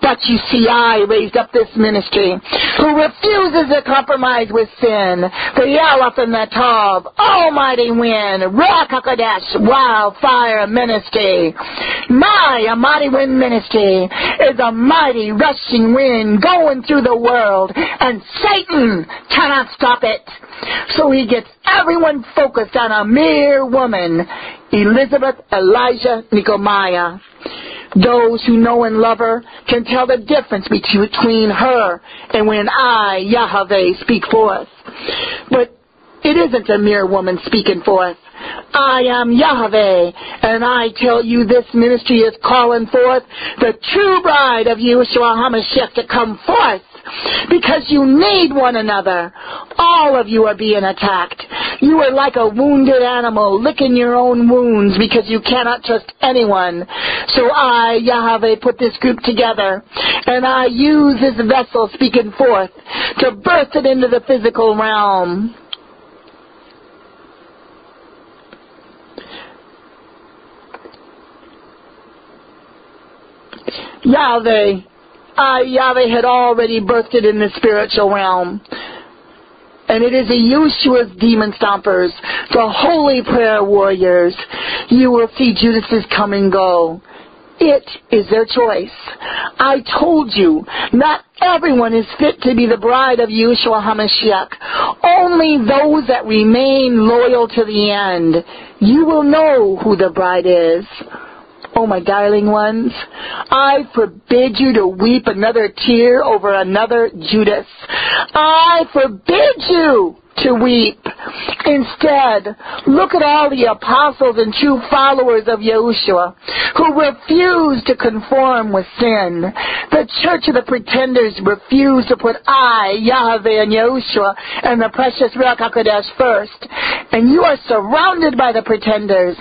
But you see, I raised up this ministry who refuses to compromise with sin. The Aleph and the Tav, Almighty Wind, RUACH KODESH, Wildfire Ministry. My Almighty Wind ministry is a mighty rushing wind going through the world, and Satan cannot stop it. So he gets everyone focused on a mere woman, Elisabeth, Elijah, Nikomia. Those who know and love her can tell the difference between her and when I, YAHWEH, speak forth. But it isn't a mere woman speaking forth. I am YAHWEH, and I tell you this ministry is calling forth the true bride of Yeshua HaMashiach to come forth, because you need one another. All of you are being attacked. You are like a wounded animal licking your own wounds because you cannot trust anyone. So I, YAHWEH, put this group together, and I use this vessel speaking forth to birth it into the physical realm. YAHWEH, YAHWEH had already birthed it in the spiritual realm. And it is the Yeshua's demon stompers, the holy prayer warriors. You will see Judases come and go. It is their choice. I told you, not everyone is fit to be the bride of Yeshua HaMashiach. Only those that remain loyal to the end. You will know who the bride is. Oh, my darling ones, I forbid you to weep another tear over another Judas. I forbid you to weep. Instead, look at all the apostles and true followers of Yahushua who refuse to conform with sin. The church of the pretenders refuse to put I, YAHWEH, and Yahushua and the precious RUACH KODESH first. And you are surrounded by the pretenders,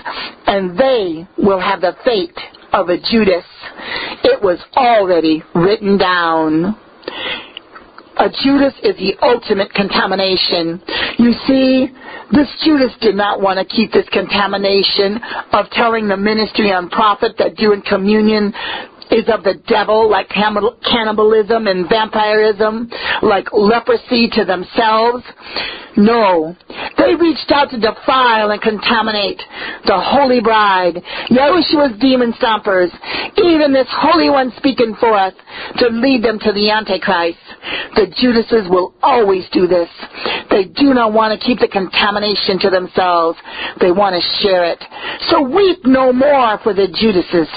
and they will have the fate of a Judas. It was already written down. A Judas is the ultimate contamination. You see, this Judas did not want to keep this contamination of telling the ministry and prophet that doing communion is of the devil, like cannibalism and vampirism, like leprosy to themselves. No, they reached out to defile and contaminate the holy bride, Yahushua's demon stompers, even this holy one speaking forth to lead them to the Antichrist. The Judases will always do this. They do not want to keep the contamination to themselves. They want to share it. So weep no more for the Judases.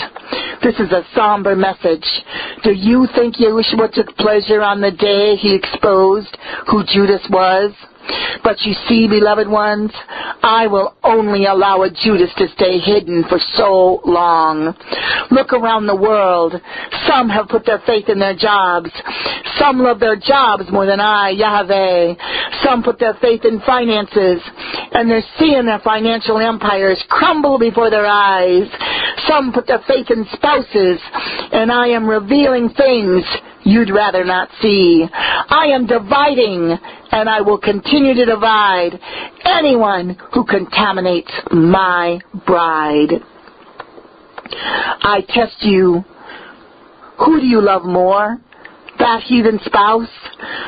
This is a somber message. Do you think Yahushua took pleasure on the day he exposed who Judas was? But you see, beloved ones, I will only allow a Judas to stay hidden for so long. Look around the world. Some have put their faith in their jobs. Some love their jobs more than I, YAHWEH. Some put their faith in finances, and they're seeing their financial empires crumble before their eyes. Some put their faith in spouses, and I am revealing things you'd rather not see. I am dividing, and I will continue to divide anyone who contaminates my bride. I test you. Who do you love more? That heathen spouse?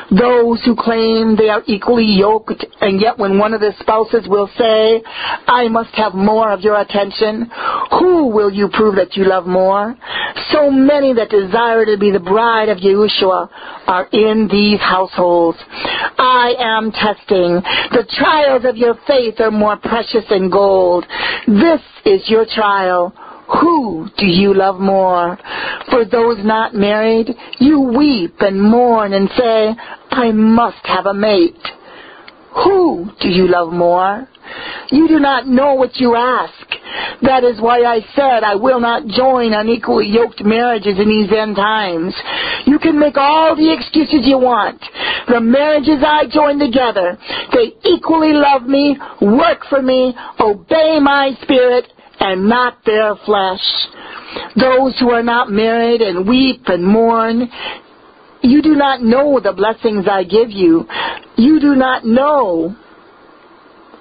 Those who claim they are equally yoked, and yet when one of the spouses will say, I must have more of your attention, who will you prove that you love more? So many that desire to be the bride of Yahushua are in these households. I am testing. The trials of your faith are more precious than gold. This is your trial. Who do you love more? For those not married, you weep and mourn and say, I must have a mate. Who do you love more? You do not know what you ask. That is why I said I will not join unequally yoked marriages in these end times. You can make all the excuses you want. The marriages I join together, they equally love me, work for me, obey my spirit, and not their flesh. Those who are not married and weep and mourn, you do not know the blessings I give you. You do not know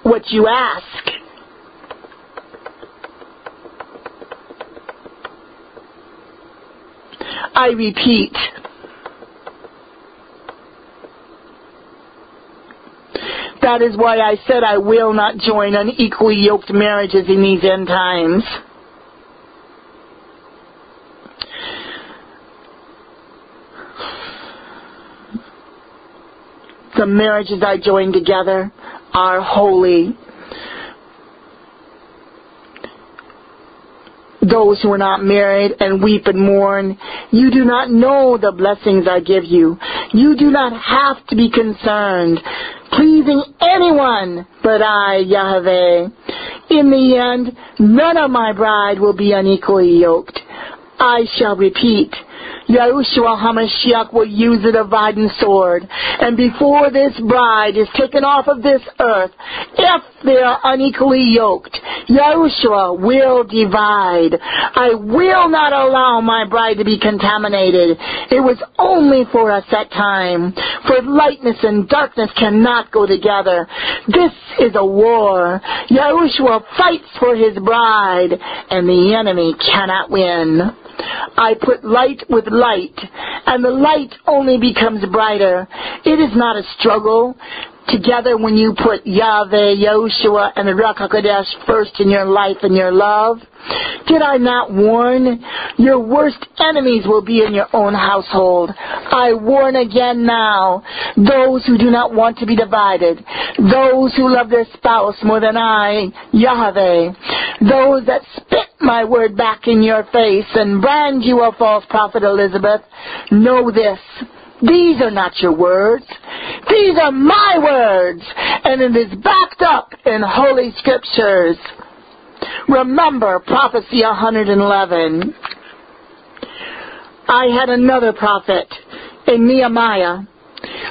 what you ask. I repeat, that is why I said I will not join unequally yoked marriages in these end times. The marriages I join together are holy. Those who are not married and weep and mourn, you do not know the blessings I give you. You do not have to be concerned pleasing anyone but I, Yahweh. In the end, none of my bride will be unequally yoked. I shall repeat, Yahushua HaMashiach will use a dividing sword, and before this bride is taken off of this earth, if they are unequally yoked, Yahushua will divide. I will not allow my bride to be contaminated. It was only for a set time, for lightness and darkness cannot go together. This is a war. Yahushua fights for his bride, and the enemy cannot win. I put light with light, and the light only becomes brighter. It is not a struggle. Together, when you put Yahweh, Yahushua, and the KODESH first in your life and your love, did I not warn? Your worst enemies will be in your own household. I warn again now, those who do not want to be divided, those who love their spouse more than I, Yahweh, those that spit my word back in your face and brand you a false prophet, Elisabeth, know this. These are not your words. These are my words, and it is backed up in Holy Scriptures. Remember Prophecy 111. I had another prophet in Nikomia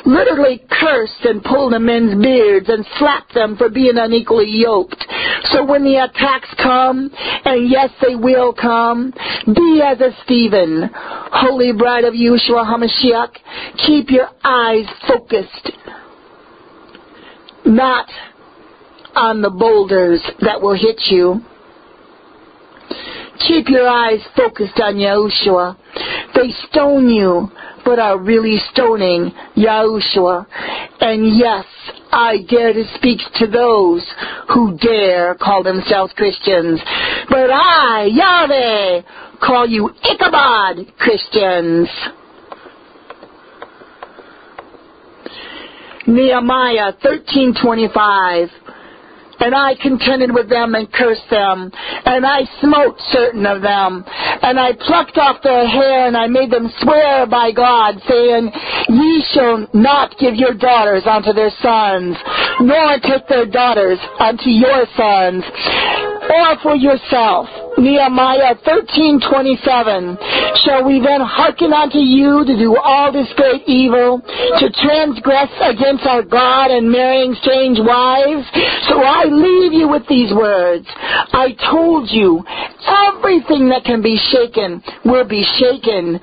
literally cursed and pulled the men's beards and slapped them for being unequally yoked. So when the attacks come, and yes, they will come, be as a Stephen. Holy Bride of Yeshua HaMashiach, keep your eyes focused, not on the boulders that will hit you. Keep your eyes focused on Yahushua. They stone you, but are really stoning Yahushua. And yes, I dare to speak to those who dare call themselves Christians. But I, Yahweh, call you Ichabod Christians. Nehemiah 13:25. And I contended with them and cursed them, and I smote certain of them, and I plucked off their hair, and I made them swear by God, saying, Ye shall not give your daughters unto their sons, nor take their daughters unto your sons, or for yourself. Nehemiah 13:27. Shall we then hearken unto you to do all this great evil, to transgress against our God and marrying strange wives? So I leave you with these words. I told you, everything that can be shaken will be shaken.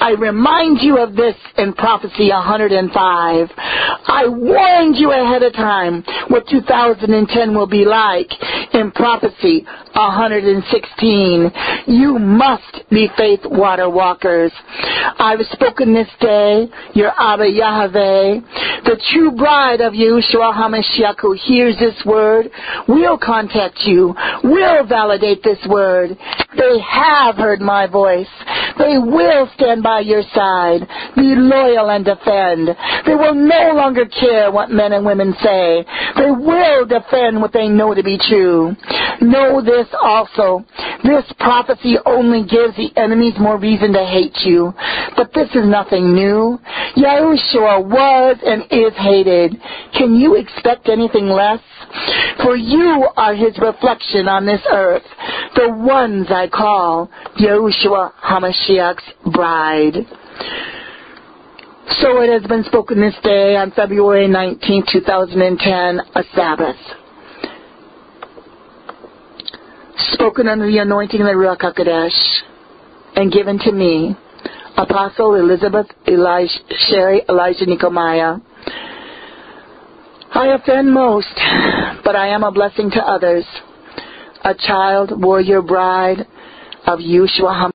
I remind you of this in Prophecy 105. I warned you ahead of time what 2010 will be like in Prophecy 116. You must be faith water walkers. I've spoken this day, your Abba Yahweh, the true bride of Yahushua HaMashiach who hears this word, will contact you, will validate this word. They have heard my voice. They will stand by your side, be loyal and defend. They will no longer care what men and women say. They will defend what they know to be true. Know this also. This prophecy only gives the enemies more reason to hate you. But this is nothing new. Yahushua was and is hated. Can you expect anything less? For you are his reflection on this earth, the ones I call Yahushua HaMashiach's bride. So it has been spoken this day on February 19, 2010, a Sabbath. Spoken under the anointing of the RUACH and given to me, Apostle Elisabeth, Sherrie, Elijah, Nikomia. I offend most, but I am a blessing to others. A child, warrior, bride of Yeshua.